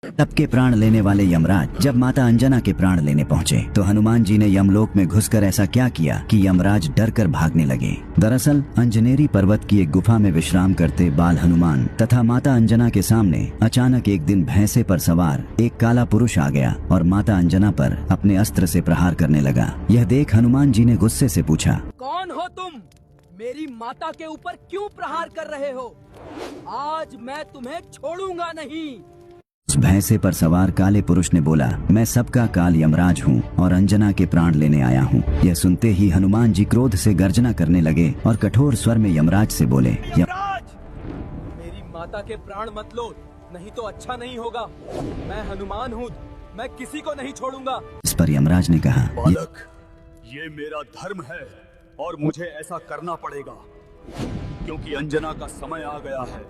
सबके प्राण लेने वाले यमराज जब माता अंजना के प्राण लेने पहुँचे तो हनुमान जी ने यमलोक में घुसकर ऐसा क्या किया कि यमराज डर कर भागने लगे। दरअसल अंजनेरी पर्वत की एक गुफा में विश्राम करते बाल हनुमान तथा माता अंजना के सामने अचानक एक दिन भैंसे पर सवार एक काला पुरुष आ गया और माता अंजना पर अपने अस्त्र से प्रहार करने लगा। यह देख हनुमान जी ने गुस्से से पूछा, कौन हो तुम? मेरी माता के ऊपर क्यों प्रहार कर रहे हो? आज मैं तुम्हें छोड़ूंगा नहीं। उस भैंसे पर सवार काले पुरुष ने बोला, मैं सबका काल यमराज हूँ और अंजना के प्राण लेने आया हूँ। यह सुनते ही हनुमान जी क्रोध से गर्जना करने लगे और कठोर स्वर में यमराज से बोले, यमराज, मेरी माता के प्राण मत लो, नहीं तो अच्छा नहीं होगा। मैं हनुमान हूँ, मैं किसी को नहीं छोड़ूंगा। इस पर यमराज ने कहा, बालक, ये मेरा धर्म है और मुझे ऐसा करना पड़ेगा क्योंकि अंजना का समय आ गया है।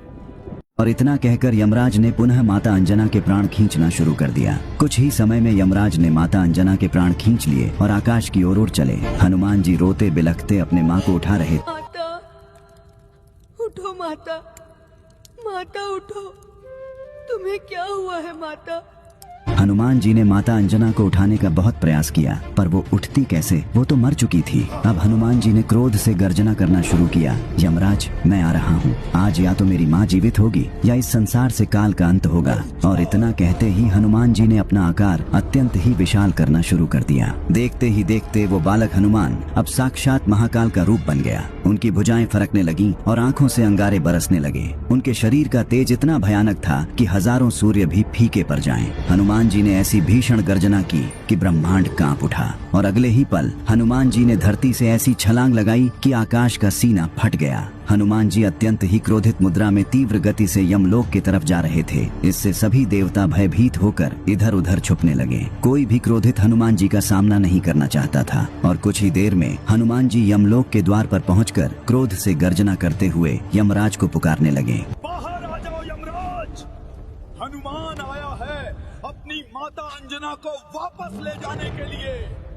और इतना कहकर यमराज ने पुनः माता अंजना के प्राण खींचना शुरू कर दिया। कुछ ही समय में यमराज ने माता अंजना के प्राण खींच लिए और आकाश की ओर उड़ चले। हनुमान जी रोते बिलखते अपने माँ को उठा रहे। माता, उठो माता, माता उठो, तुम्हें क्या हुआ है माता? हनुमान जी ने माता अंजना को उठाने का बहुत प्रयास किया पर वो उठती कैसे, वो तो मर चुकी थी। अब हनुमान जी ने क्रोध से गर्जना करना शुरू किया, यमराज, मैं आ रहा हूँ। आज या तो मेरी माँ जीवित होगी या इस संसार से काल का अंत होगा। और इतना कहते ही हनुमान जी ने अपना आकार अत्यंत ही विशाल करना शुरू कर दिया। देखते ही देखते वो बालक हनुमान अब साक्षात महाकाल का रूप बन गया। उनकी भुजाएं फरकने लगी और आंखों से अंगारे बरसने लगे। उनके शरीर का तेज इतना भयानक था कि हजारों सूर्य भी फीके पड़ जाएं। हनुमान जी ने ऐसी भीषण गर्जना की कि ब्रह्मांड कांप उठा और अगले ही पल हनुमान जी ने धरती से ऐसी छलांग लगाई कि आकाश का सीना फट गया। हनुमान जी अत्यंत ही क्रोधित मुद्रा में तीव्र गति से यमलोक की तरफ जा रहे थे। इससे सभी देवता भयभीत होकर इधर उधर छुपने लगे। कोई भी क्रोधित हनुमान जी का सामना नहीं करना चाहता था और कुछ ही देर में हनुमान जी यमलोक के द्वार पर पहुंचकर क्रोध से गर्जना करते हुए यमराज को पुकारने लगे, बाहर आ जाओ यमराज, हनुमान आया है अपनी माता अंजना को वापस ले जाने के लिए।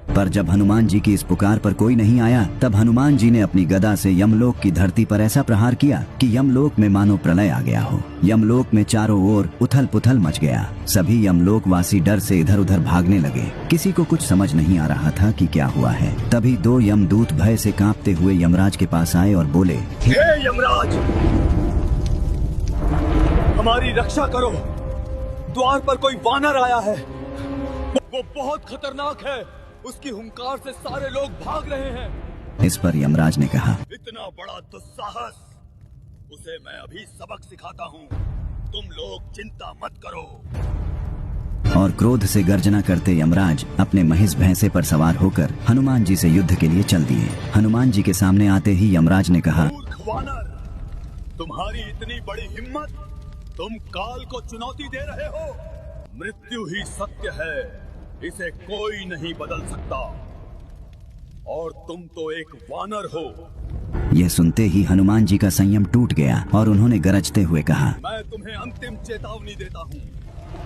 पर जब हनुमान जी की इस पुकार पर कोई नहीं आया तब हनुमान जी ने अपनी गदा से यमलोक की धरती पर ऐसा प्रहार किया कि यमलोक में मानो प्रलय आ गया हो। यमलोक में चारों ओर उथल पुथल मच गया। सभी यमलोक वासी डर से इधर उधर भागने लगे। किसी को कुछ समझ नहीं आ रहा था कि क्या हुआ है। तभी दो यमदूत भय से कांपते हुए यमराज के पास आए और बोले, हे यमराज, हमारी रक्षा करो, द्वार पर कोई वानर आया है, वो बहुत खतरनाक है, उसकी हुंकार से सारे लोग भाग रहे हैं। इस पर यमराज ने कहा, इतना बड़ा दुस्साहस, उसे मैं अभी सबक सिखाता हूँ, तुम लोग चिंता मत करो। और क्रोध से गर्जना करते यमराज अपने महिष भैंसे पर सवार होकर हनुमान जी से युद्ध के लिए चल दिए। हनुमान जी के सामने आते ही यमराज ने कहा, मूर्ख वानर, तुम्हारी इतनी बड़ी हिम्मत, तुम काल को चुनौती दे रहे हो। मृत्यु ही सत्य है, इसे कोई नहीं बदल सकता और तुम तो एक वानर हो। यह सुनते ही हनुमान जी का संयम टूट गया और उन्होंने गरजते हुए कहा, मैं तुम्हें अंतिम चेतावनी देता हूँ,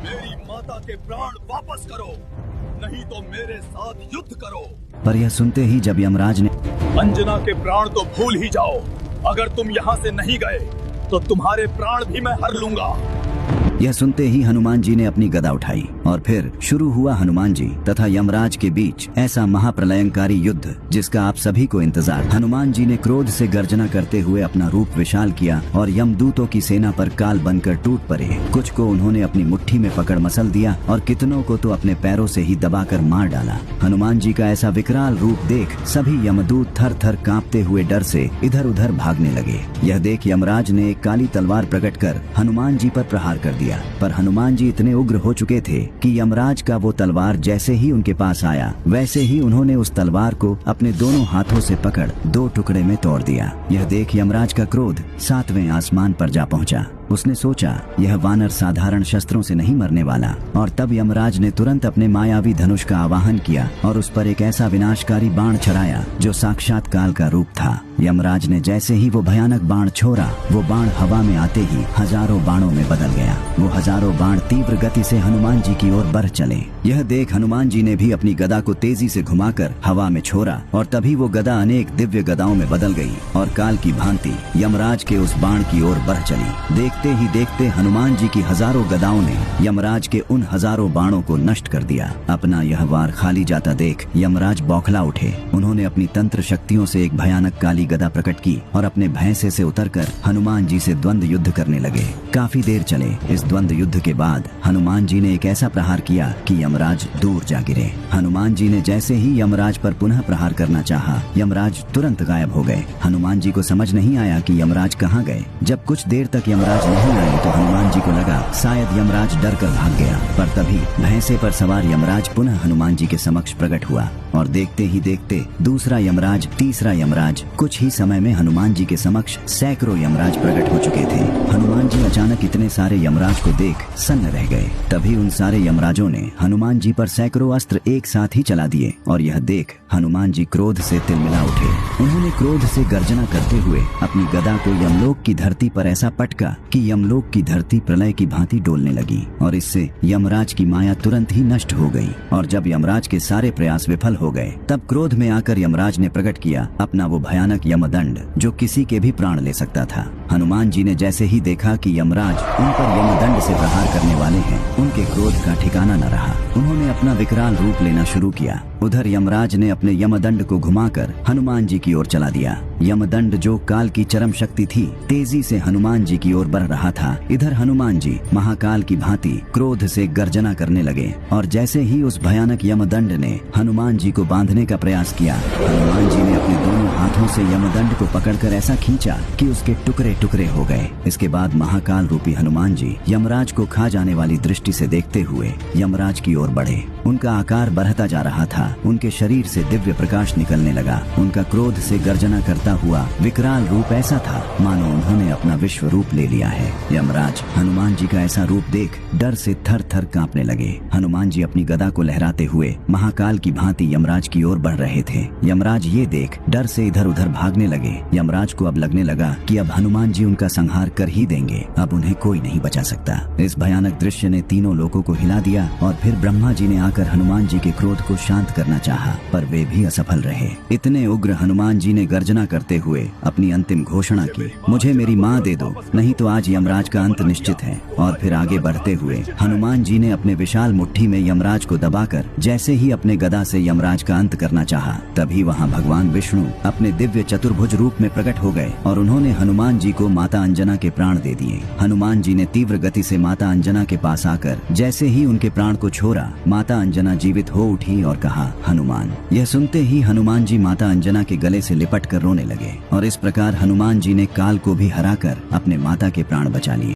मेरी माता के प्राण वापस करो, नहीं तो मेरे साथ युद्ध करो। पर यह सुनते ही जब यमराज ने अंजना के प्राण तो भूल ही जाओ, अगर तुम यहाँ से नहीं गए तो तुम्हारे प्राण भी मैं हर लूंगा। यह सुनते ही हनुमान जी ने अपनी गदा उठाई और फिर शुरू हुआ हनुमान जी तथा यमराज के बीच ऐसा महाप्रलयंकारी युद्ध जिसका आप सभी को इंतजार। हनुमान जी ने क्रोध से गर्जना करते हुए अपना रूप विशाल किया और यमदूतों की सेना पर काल बनकर टूट पड़े। कुछ को उन्होंने अपनी मुट्ठी में पकड़ मसल दिया और कितनों को तो अपने पैरों से ही दबाकर मार डाला। हनुमान जी का ऐसा विकराल रूप देख सभी यमदूत थर थर कांपते हुए डर से इधर उधर भागने लगे। यह देख यमराज ने एक काली तलवार प्रकट कर हनुमान जी पर प्रहार कर दिया। पर हनुमान जी इतने उग्र हो चुके थे कि यमराज का वो तलवार जैसे ही उनके पास आया वैसे ही उन्होंने उस तलवार को अपने दोनों हाथों से पकड़ दो टुकड़े में तोड़ दिया। यह देख यमराज का क्रोध 7वें आसमान पर जा पहुंचा। उसने सोचा यह वानर साधारण शस्त्रों से नहीं मरने वाला और तब यमराज ने तुरंत अपने मायावी धनुष का आवाहन किया और उस पर एक ऐसा विनाशकारी बाण चढ़ाया जो साक्षात काल का रूप था। यमराज ने जैसे ही वो भयानक बाण छोड़ा, वो बाण हवा में आते ही हजारों बाणों में बदल गया। वो हजारों बाण तीव्र गति से हनुमान जी की ओर बढ़ चले। यह देख हनुमान जी ने भी अपनी गदा को तेजी से घुमाकर हवा में छोड़ा और तभी वो गदा अनेक दिव्य गदाओं में बदल गई और काल की भांति यमराज के उस बाण की ओर बढ़ चली। देखते देखते ही देखते हनुमान जी की हजारों गदाओं ने यमराज के उन हजारों बाणों को नष्ट कर दिया। अपना यह वार खाली जाता देख यमराज बौखला उठे। उन्होंने अपनी तंत्र शक्तियों से एक भयानक काली गदा प्रकट की और अपने भैंसे से उतरकर हनुमान जी से द्वंद्व युद्ध करने लगे। काफी देर चले। इस द्वंद्व युद्ध के बाद हनुमान जी ने एक ऐसा प्रहार किया कि यमराज दूर जा गिरे। हनुमान जी ने जैसे ही यमराज पर पुनः प्रहार करना चाहा, यमराज तुरंत गायब हो गए। हनुमान जी को समझ नहीं आया कि यमराज कहाँ गए। जब कुछ देर तक यमराज नहीं आए तो हनुमान जी को लगा शायद यमराज डर कर भाग गया, पर तभी भैंसे पर सवार यमराज पुनः हनुमान जी के समक्ष प्रकट हुआ और देखते ही देखते दूसरा यमराज, तीसरा यमराज, कुछ ही समय में हनुमान जी के समक्ष सैकड़ों यमराज प्रकट हो चुके थे। हनुमान जी अचानक इतने सारे यमराज को देख सन्न रह गए। तभी उन सारे यमराजों ने हनुमान जी पर सैकड़ों अस्त्र एक साथ ही चला दिए और यह देख हनुमान जी क्रोध से तिलमिला उठे। उन्होंने क्रोध से गर्जना करते हुए अपनी गदा को यमलोक की धरती पर ऐसा पटका कि यमलोक की धरती प्रलय की भांति डोलने लगी और इससे यमराज की माया तुरंत ही नष्ट हो गई। और जब यमराज के सारे प्रयास विफल हो गए तब क्रोध में आकर यमराज ने प्रकट किया अपना वो भयानक यमदंड जो किसी के भी प्राण ले सकता था। हनुमान जी ने जैसे ही देखा कि यमराज उन पर यमदंड से प्रहार करने वाले हैं, उनके क्रोध का ठिकाना न रहा। उन्होंने अपना विकराल रूप लेना शुरू किया। उधर यमराज ने अपने यमदंड को घुमाकर हनुमान जी की ओर चला दिया। यमदंड जो काल की चरम शक्ति थी, तेजी से हनुमान जी की ओर बढ़ रहा था। इधर हनुमान जी महाकाल की भांति क्रोध से गर्जना करने लगे और जैसे ही उस भयानक यमदंड ने हनुमान जी को बांधने का प्रयास किया, हनुमान जी ने अपने दोनों हाथों से यमदंड को पकड़कर ऐसा खींचा कि उसके टुकड़े टुकड़े हो गए। इसके बाद महाकाल रूपी हनुमान जी यमराज को खा जाने वाली दृष्टि से देखते हुए यमराज की ओर बढ़े। उनका आकार बढ़ता जा रहा था। उनके शरीर से दिव्य प्रकाश निकलने लगा। उनका क्रोध से गर्जना करता हुआ विकराल रूप ऐसा था मानो उन्होंने अपना विश्व रूप ले लिया है। यमराज हनुमान जी का ऐसा रूप देख डर से थर थर कांपने लगे। हनुमान जी अपनी गदा को लहराते हुए महाकाल की भांति यमराज की ओर बढ़ रहे थे। यमराज ये देख डर से इधर उधर भागने लगे। यमराज को अब लगने लगा कि अब हनुमान जी उनका संहार कर ही देंगे, अब उन्हें कोई नहीं बचा सकता। इस भयानक दृश्य ने तीनों लोगों को हिला दिया और फिर ब्रह्मा जी ने आकर हनुमान जी के क्रोध को शांत करना चाहा, पर वे भी असफल रहे। इतने उग्र हनुमान जी ने गर्जना करते हुए अपनी अंतिम घोषणा की, मुझे मेरी माँ दे दो, नहीं तो आज यमराज का अंत निश्चित है। और फिर आगे बढ़ते हुए हनुमान जी ने अपने विशाल मुट्ठी में यमराज को दबाकर जैसे ही अपने गदा से यमराज का अंत करना चाहा, तभी वहाँ भगवान विष्णु अपने दिव्य चतुर्भुज रूप में प्रकट हो गए और उन्होंने हनुमान जी को माता अंजना के प्राण दे दिए। हनुमान जी ने तीव्र गति से माता अंजना के पास आकर जैसे ही उनके प्राण को छोड़ा, माता अंजना जीवित हो उठी और कहा, हनुमान। यह सुनते ही हनुमान जी माता अंजना के गले से लिपट कर रोने लगे और इस प्रकार हनुमान जी ने काल को भी हराकर अपने माता के प्राण बचा लिए।